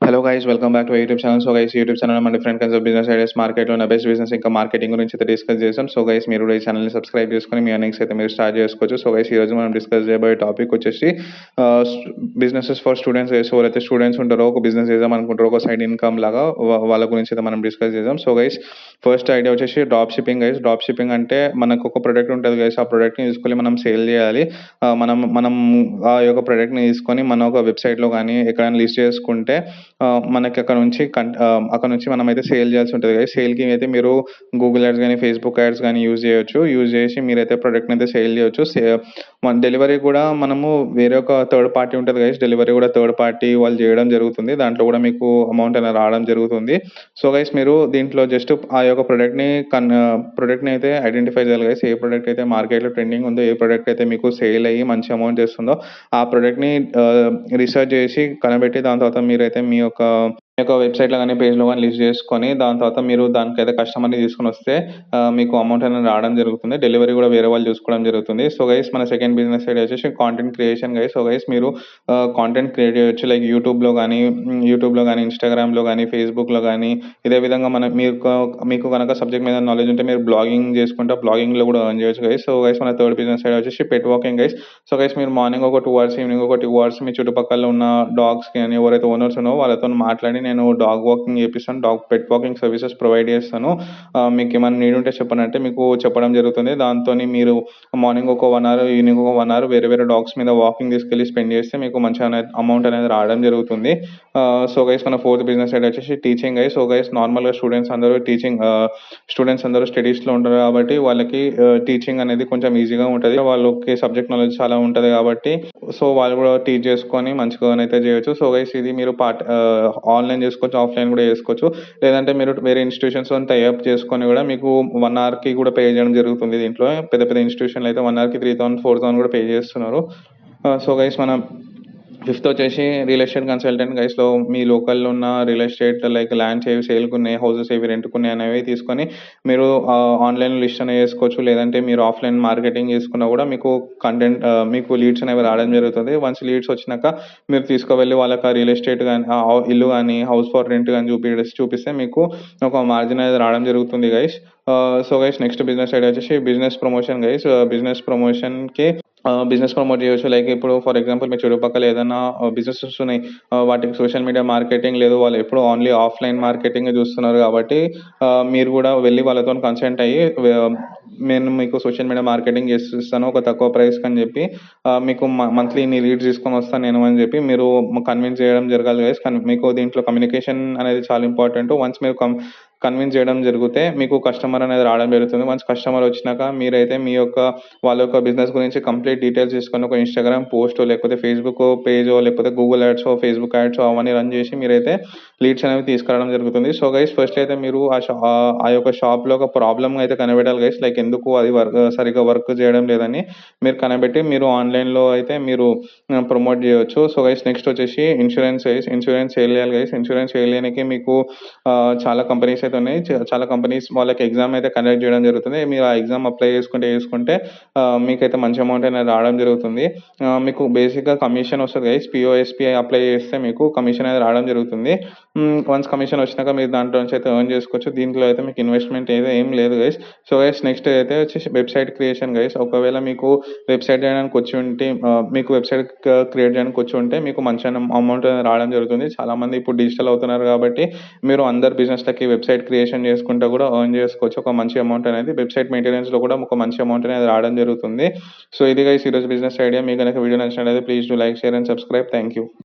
Hello guys, welcome back to YouTube channel. So guys, YouTube channel మన different kinds of business ideas, మార్కెట్లో ఉన్న best business ఇంకా marketing గురించి అయితే discuss చేసాం. సో గైస్, మీరు కూడా ఈ ఛానల్ని సబ్స్క్రైబ్ చేసుకొని మీ ఎర్నింగ్స్ అయితే మీరు స్టార్ట్ చేసుకోవచ్చు. సో గైస్, ఈ రోజు మనం డిస్కస్ చేయబోయే టాపిక్ వచ్చేసి బిజినెసెస్ ఫర్ స్టూడెంట్స్. గైస్, ఎవరైతే స్టూడెంట్స్ ఉంటారో, ఒక బిజినెస్ చేద్దాం అనుకుంటారో, ఒక సైడ్ ఇన్కమ్ లాగా వాళ్ళ గురించి అయితే మనం డిస్కస్ చేద్దాం. సో గైస్, ఫస్ట్ ఐడియా వచ్చేసి drop shipping. Guys, drop shipping అంటే మనకు ఒక ప్రొడక్ట్ ఉంటుంది గైస్, ఆ ప్రొడక్ట్ని తీసుకొని మనం సేల్ చేయాలి. మనం మనం ఆ యొక్క ప్రొడక్ట్ని తీసుకొని మన ఒక వెబ్సైట్లో కానీ ఎక్కడైనా లిస్ట్ చేసుకుంటే మనకి అక్కడ నుంచి మనమైతే సేల్ చేయాల్సి ఉంటుంది కదా. సేల్కి అయితే మీరు గూగుల్ యాడ్స్ కానీ ఫేస్బుక్ యాడ్స్ కానీ యూజ్ చేయొచ్చు. యూజ్ చేసి మీరైతే ప్రొడక్ట్ని అయితే సేల్ చేయొచ్చు. మన డెలివరీ కూడా మనము వేరే ఒక థర్డ్ పార్టీ ఉంటుంది గైస్, డెలివరీ కూడా థర్డ్ పార్టీ వాళ్ళు చేయడం జరుగుతుంది. దాంట్లో కూడా మీకు అమౌంట్ అనేది రావడం జరుగుతుంది. సో గైస్, మీరు దీంట్లో జస్ట్ ఆ యొక్క ప్రొడక్ట్ని అయితే ఐడెంటిఫై చేయాలి గైస్. ఏ ప్రొడక్ట్ అయితే మార్కెట్లో ట్రెండింగ్ ఉందో, ఏ ప్రొడక్ట్ అయితే మీకు సేల్ అయ్యి మంచి అమౌంట్ చేస్తుందో ఆ ప్రొడక్ట్ని రీసెర్చ్ చేసి కనిపెట్టి దాని తర్వాత మీరైతే మీ యొక్క వెబ్సైట్లో కానీ పేజ్లో కానీ లిస్ట్ చేసుకొని దాని తర్వాత మీరు దానికైతే కస్టమర్ని తీసుకొని వస్తే మీకు అమౌంట్ అనేది రావడం జరుగుతుంది. డెలివరీ కూడా వేరే వాళ్ళు చూసుకోవడం జరుగుతుంది. సో గైస్, మన సెకండ్ బిజినెస్ ఐడియా వచ్చేసి content creation guys. So guys, మీరు కాంటెంట్ క్రియేట్ చేయొచ్చు. లైక్ యూట్యూబ్లో కానీ ఇన్స్టాగ్రామ్లో కానీ ఫేస్బుక్లో కానీ ఇదే విధంగా మీకు కనుక సబ్జెక్ట్ మీద నాలెడ్జ్ ఉంటే మీరు బ్లాగింగ్ చేసుకుంటే బ్లాగింగ్లో కూడా ఎర్న్ చేయొచ్చు గైస్. సో గైస్, మన థర్డ్ బిజినెస్ ఐడియా వచ్చేసి పెట్ వాకింగ్ గైస్. సో గైస్, మీరు మార్నింగ్ ఒక 2 hours, ఈవినింగ్ ఒక 2 hours మీ చుట్టుపక్కల ఉన్న డాగ్స్కి కానీ ఎవరైతే ఓనర్స్ ఉన్నారో వాళ్ళతో మాట్లాడి నేను డాగ్ వాకింగ్ చేపిస్తాను, పెట్ వాకింగ్ సర్వీసెస్ ప్రొవైడ్ చేస్తాను, మీకు ఏమైనా నీడ్ ఉంటే చెప్పనంటే మీకు చెప్పడం జరుగుతుంది. దాంతో మీరు మార్నింగ్ ఒక 1 hour, ఈవినింగ్ ఒక 1 hour వేరే డాగ్స్ మీద వాకింగ్ తీసుకెళ్ళి స్పెండ్ చేస్తే మీకు మంచి అమౌంట్ అనేది రావడం జరుగుతుంది. సో గైస్, మన ఫోర్త్ బిజినెస్ ఐడియా వచ్చేసి టీచింగ్ గైస్. సో గైస్, నార్మల్గా స్టూడెంట్స్ అందరూ స్టడీస్లో ఉంటారు కాబట్టి వాళ్ళకి టీచింగ్ అనేది కొంచెం ఈజీగా ఉంటుంది. వాళ్ళకి సబ్జెక్ట్ నాలెడ్జ్ చాలా ఉంటుంది కాబట్టి సో వాళ్ళు కూడా టీచ్ చేసుకొని మంచిగా అయితే చేయొచ్చు. సో గైస్, ఇది మీరు ఆన్లైన్ చేసుకోవచ్చు, ఆఫ్లైన్ కూడా చేసుకోవచ్చు. లేదంటే మీరు వేరే ఇన్స్టిట్యూషన్స్తో టైఅప్ చేసుకొని కూడా మీకు 1 hourకి కూడా పే చేయడం జరుగుతుంది. దీంట్లో పెద్ద పెద్ద ఇన్స్టిట్యూషన్లు అయితే 1 hourకి 3,000, 4,000 కూడా పే చేస్తున్నారు. సో గైస్, మనం ఫిఫ్త్ వచ్చేసి రియల్ ఎస్టేట్ కన్సల్టెంట్ గైస్లో మీ లోకల్లో ఉన్న రియల్ ఎస్టేట్ లైక్ ల్యాండ్స్ ఏవి సేల్కున్నాయి, హౌసెస్ ఏవి రెంట్కున్నాయి అనేవి తీసుకొని మీరు ఆన్లైన్ లిస్ట్ అనేది చేసుకోవచ్చు. లేదంటే మీరు ఆఫ్లైన్ మార్కెటింగ్ చేసుకున్నా కూడా మీకు లీడ్స్ అనేవి రావడం జరుగుతుంది. వన్స్ లీడ్స్ వచ్చినాక మీరు తీసుకువెళ్ళి వాళ్ళకి రియల్ ఎస్టేట్ కానీ ఇల్లు కానీ హౌస్ ఫర్ రెంట్ కానీ చూపిస్తే మీకు ఒక మార్జిన్ అనేది రావడం జరుగుతుంది guys. So guys, next business idea వచ్చేసి business promotion guys. Business promote చేయొచ్చు. లైక్ ఇప్పుడు ఫర్ ఎగ్జాంపుల్ మీ చుట్టుపక్కల ఏదైనా బిజినెసెస్ ఉన్నాయి, వాటికి సోషల్ మీడియా మార్కెటింగ్ లేదు, వాళ్ళు ఎప్పుడు ఓన్లీ ఆఫ్లైన్ మార్కెటింగ్ చూస్తున్నారు కాబట్టి మీరు కూడా వెళ్ళి వాళ్ళతో కన్సల్ట్ అయ్యి నేను మీకు సోషల్ మీడియా మార్కెటింగ్ చేసిస్తాను ఒక తక్కువ ప్రైస్కి అని చెప్పి మీకు మంత్లీ ఇన్ని లీడ్స్ తీసుకొని వస్తాను నేను అని చెప్పి మీరు కన్విన్స్ చేయడం జరగాలి గైస్. మీకు దీంట్లో కమ్యూనికేషన్ అనేది చాలా ఇంపార్టెంట్. వన్స్ మీరు కన్విన్స్ చేయడం జరిగితే మీకు కస్టమర్ అనేది రావడం జరుగుతుంది. వన్స్ కస్టమర్ వచ్చినాక మీరైతే వాళ్ళ యొక్క బిజినెస్ గురించి కంప్లీట్ డీటెయిల్స్ తీసుకొని ఒక ఇన్స్టాగ్రామ్ పోస్ట్ లేకపోతే ఫేస్బుక్ పేజో లేకపోతే గూగుల్ యాడ్స్ ఫేస్బుక్ యాడ్స్ అవన్నీ రన్ చేసి మీరైతే లీడ్స్ అనేవి తీసుకురావడం జరుగుతుంది. సో గైస్, ఫస్ట్ అయితే మీరు ఆ యొక్క షాప్లో ఒక ప్రాబ్లమ్ అయితే కనిపెట్టాలి గైస్. లైక్ ఎందుకు అది సరిగ్గా వర్క్ చేయడం లేదని మీరు కనిపెట్టి మీరు ఆన్లైన్లో అయితే మీరు ప్రమోట్ చేయవచ్చు. సో గైస్, నెక్స్ట్ వచ్చేసి ఇన్సూరెన్స్ సేల్ చేయాలి గైస్. ఇన్సూరెన్స్ సేల్ చేయడానికి మీకు చాలా కంపెనీస్ అయితే ఉన్నాయి. చాలా కంపెనీస్ వాళ్ళకి ఎగ్జామ్ అయితే కండక్ట్ చేయడం జరుగుతుంది. మీరు ఆ ఎగ్జామ్ అప్లై చేసుకుంటే మీకైతే మంచి అమౌంట్ అనేది రావడం జరుగుతుంది. మీకు బేసిక్గా కమిషన్ వస్తుంది గైస్. పిఓఎస్పిఐ అప్లై చేస్తే మీకు కమిషన్ అనేది రావడం జరుగుతుంది. వన్స్ కమిషన్ వచ్చినాక మీరు దాంట్లో నుంచి అయితే ఎర్న్ చేసుకోవచ్చు. దీంట్లో అయితే మీకు ఇన్వెస్ట్మెంట్ అయితే ఏం లేదు గైస్. సో గైస్, నెక్స్ట్ అయితే వచ్చేసి వెబ్సైట్ క్రియేషన్ గైస్. ఒకవేళ మీకు వెబ్సైట్ చేయడానికి వచ్చి ఉంటే మీకు వెబ్సైట్ క్రియేట్ చేయడానికి వచ్చి ఉంటే మీకు మంచి అమౌంట్ రావడం జరుగుతుంది. చాలామంది ఇప్పుడు డిజిటల్ అవుతున్నారు కాబట్టి మీరు అందరు బిజినెస్లకి వెబ్సైట్ క్రియేషన్ చేసుకుంటూ కూడా ఎర్న్ చేసుకోవచ్చు ఒక మంచి అమౌంట్ అనేది. వెబ్సైట్ మెయింటెనెన్స్లో కూడా ఒక మంచి అమౌంట్ అనేది రావడం జరుగుతుంది. సో ఇది గైస్ ఈరోజు బిజినెస్ ఐడియా. మీకు కనుక వీడియో నచ్చినట్లయితే please do like, share and subscribe. Thank you.